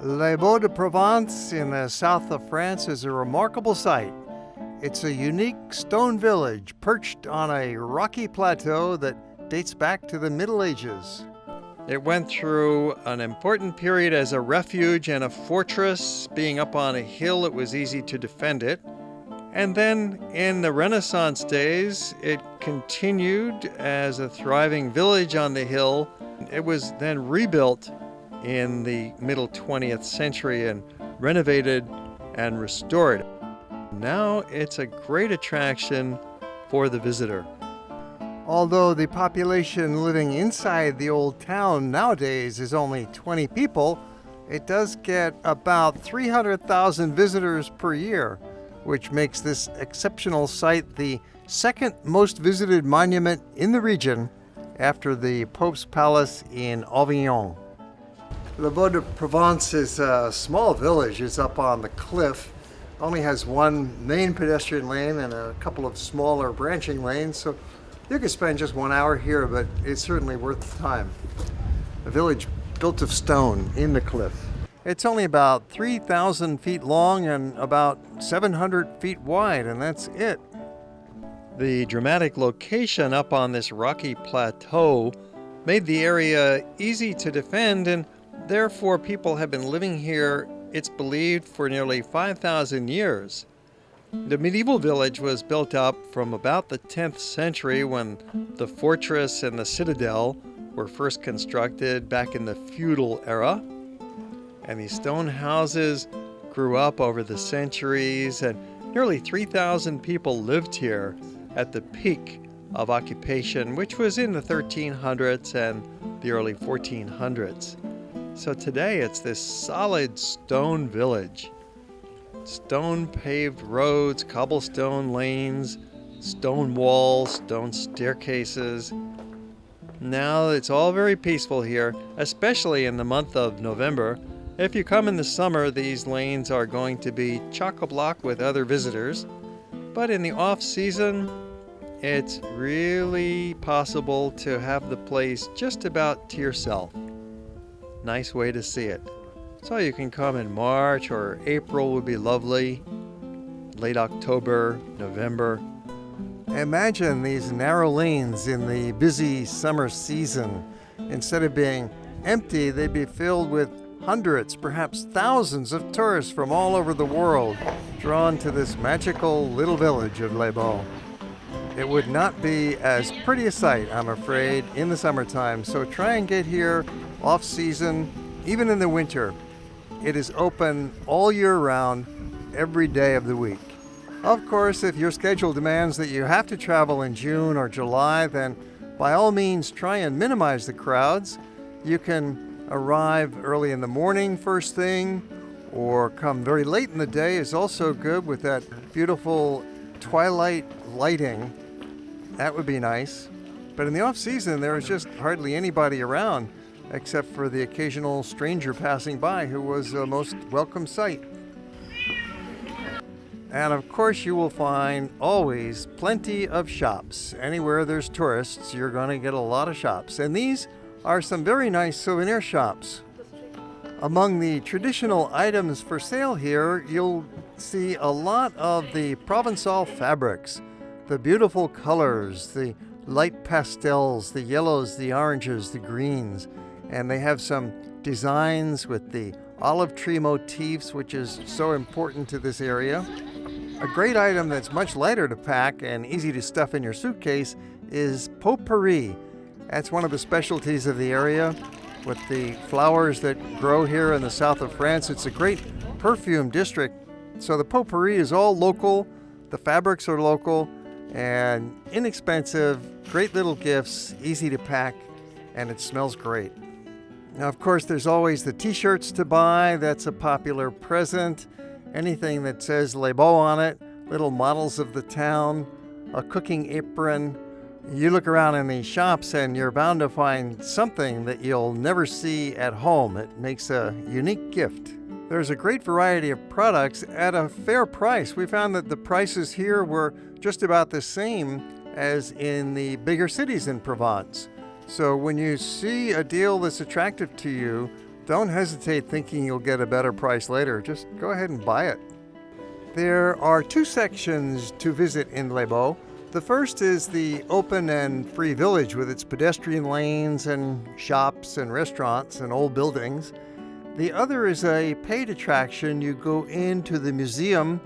Les Baux-de-Provence in the south of France is a remarkable sight. It's a unique stone village perched on a rocky plateau that dates back to the Middle Ages. It went through an important period as a refuge and a fortress. Being up on a hill, it was easy to defend it. And then in the Renaissance days, it continued as a thriving village on the hill. It was then rebuilt in the middle 20th century and renovated and restored. Now it's a great attraction for the visitor. Although the population living inside the old town nowadays is only 20 people, it does get about 300,000 visitors per year, which makes this exceptional site the second most visited monument in the region after the Pope's Palace in Avignon. Les Baux-de-Provence is a small village. It's up on the cliff. Only has one main pedestrian lane and a couple of smaller branching lanes, so you could spend just 1 hour here, but it's certainly worth the time. A village built of stone in the cliff. It's only about 3,000 feet long and about 700 feet wide, and that's it. The dramatic location up on this rocky plateau made the area easy to defend, and therefore people have been living here, it's believed, for nearly 5,000 years. The medieval village was built up from about the 10th century when the fortress and the citadel were first constructed back in the feudal era. And these stone houses grew up over the centuries, and nearly 3,000 people lived here at the peak of occupation, which was in the 1300s and the early 1400s. So today it's this solid stone village. Stone paved roads, cobblestone lanes, stone walls, stone staircases. Now it's all very peaceful here, especially in the month of November. If you come in the summer, these lanes are going to be chock-a-block with other visitors. But in the off-season, it's really possible to have the place just about to yourself. Nice way to see it. So you can come in March or April would be lovely. Late October, November. Imagine these narrow lanes in the busy summer season. Instead of being empty, they'd be filled with hundreds, perhaps thousands of tourists from all over the world drawn to this magical little village of Les Baux. It would not be as pretty a sight, I'm afraid, in the summertime, so try and get here off-season, even in the winter. It is open all year round, every day of the week. Of course, if your schedule demands that you have to travel in June or July, then by all means try and minimize the crowds. You can arrive early in the morning first thing, or come very late in the day is also good with that beautiful twilight lighting. That would be nice. But in the off-season, there is just hardly anybody around, except for the occasional stranger passing by who was a most welcome sight. And of course, you will find always plenty of shops. Anywhere there's tourists, you're going to get a lot of shops. And these are some very nice souvenir shops. Among the traditional items for sale here, you'll see a lot of the Provençal fabrics, the beautiful colors, the light pastels, the yellows, the oranges, the greens. And they have some designs with the olive tree motifs, which is so important to this area. A great item that's much lighter to pack and easy to stuff in your suitcase is potpourri. That's one of the specialties of the area with the flowers that grow here in the south of France. It's a great perfume district. So the potpourri is all local, the fabrics are local, and inexpensive, great little gifts, easy to pack, and it smells great. Now, of course, there's always the t-shirts to buy. That's a popular present. Anything that says Les Baux on it, little models of the town, a cooking apron. You look around in these shops and you're bound to find something that you'll never see at home. It makes a unique gift. There's a great variety of products at a fair price. We found that the prices here were just about the same as in the bigger cities in Provence. So when you see a deal that's attractive to you, Don't hesitate thinking you'll get a better price later. Just go ahead and buy it. There are two sections to visit in Les Baux. The first is the open and free village with its pedestrian lanes and shops and restaurants and old buildings. The other is a paid attraction. You go into the museum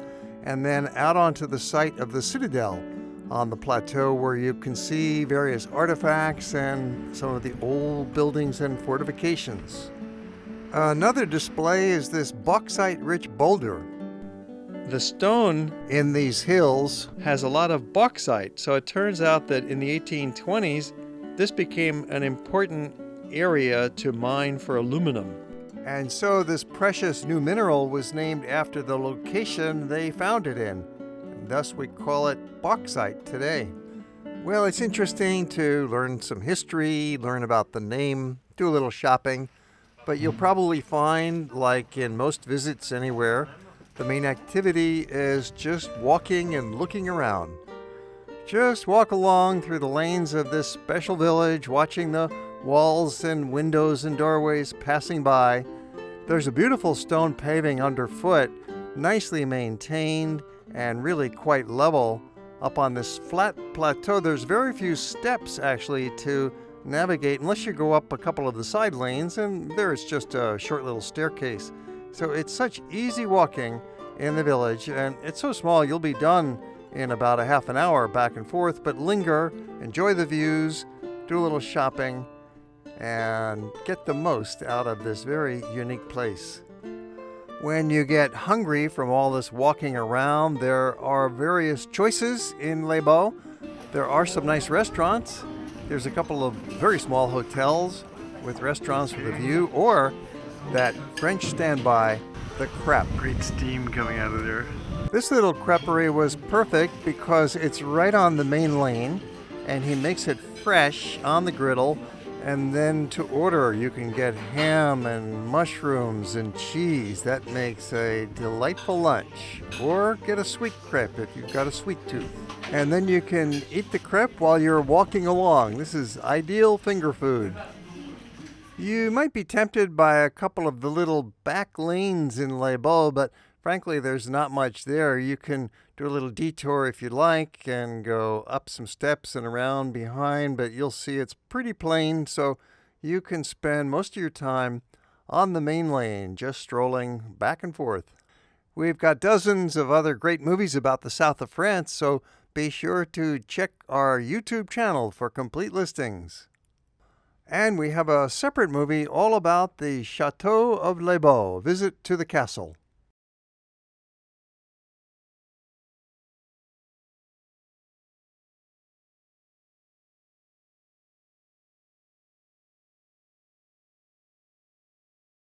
and then out onto the site of the Citadel on the plateau, where you can see various artifacts and some of the old buildings and fortifications. Another display is this bauxite-rich boulder. The stone in these hills has a lot of bauxite, so it turns out that in the 1820s, this became an important area to mine for aluminum. And so this precious new mineral was named after the location they found it in. And thus we call it bauxite today. Well, it's interesting to learn some history, learn about the name, do a little shopping. But you'll probably find, like in most visits anywhere, the main activity is just walking and looking around. Just walk along through the lanes of this special village, watching the walls and windows and doorways passing by. There's a beautiful stone paving underfoot, nicely maintained and really quite level. Up on this flat plateau, there's very few steps actually to navigate unless you go up a couple of the side lanes, and there's just a short little staircase. So it's such easy walking in the village, and it's so small you'll be done in about a half an hour back and forth, but linger, enjoy the views, do a little shopping, and get the most out of this very unique place. When you get hungry from all this walking around, there are various choices in Les Baux. There are some nice restaurants. There's a couple of very small hotels with restaurants with a view, or that French standby, the crepe. Great steam coming out of there. This little creperie was perfect because it's right on the main lane, and he makes it fresh on the griddle. And then to order, you can get ham and mushrooms and cheese. That makes a delightful lunch. Or get a sweet crepe if you've got a sweet tooth. And then you can eat the crepe while you're walking along. This is ideal finger food. You might be tempted by a couple of the little back lanes in Les Baux, but frankly, there's not much there. You can do a little detour if you like and go up some steps and around behind, but you'll see it's pretty plain, so you can spend most of your time on the main lane, just strolling back and forth. We've got dozens of other great movies about the south of France, so be sure to check our YouTube channel for complete listings. And we have a separate movie all about the Chateau of Les Baux, Visit to the Castle.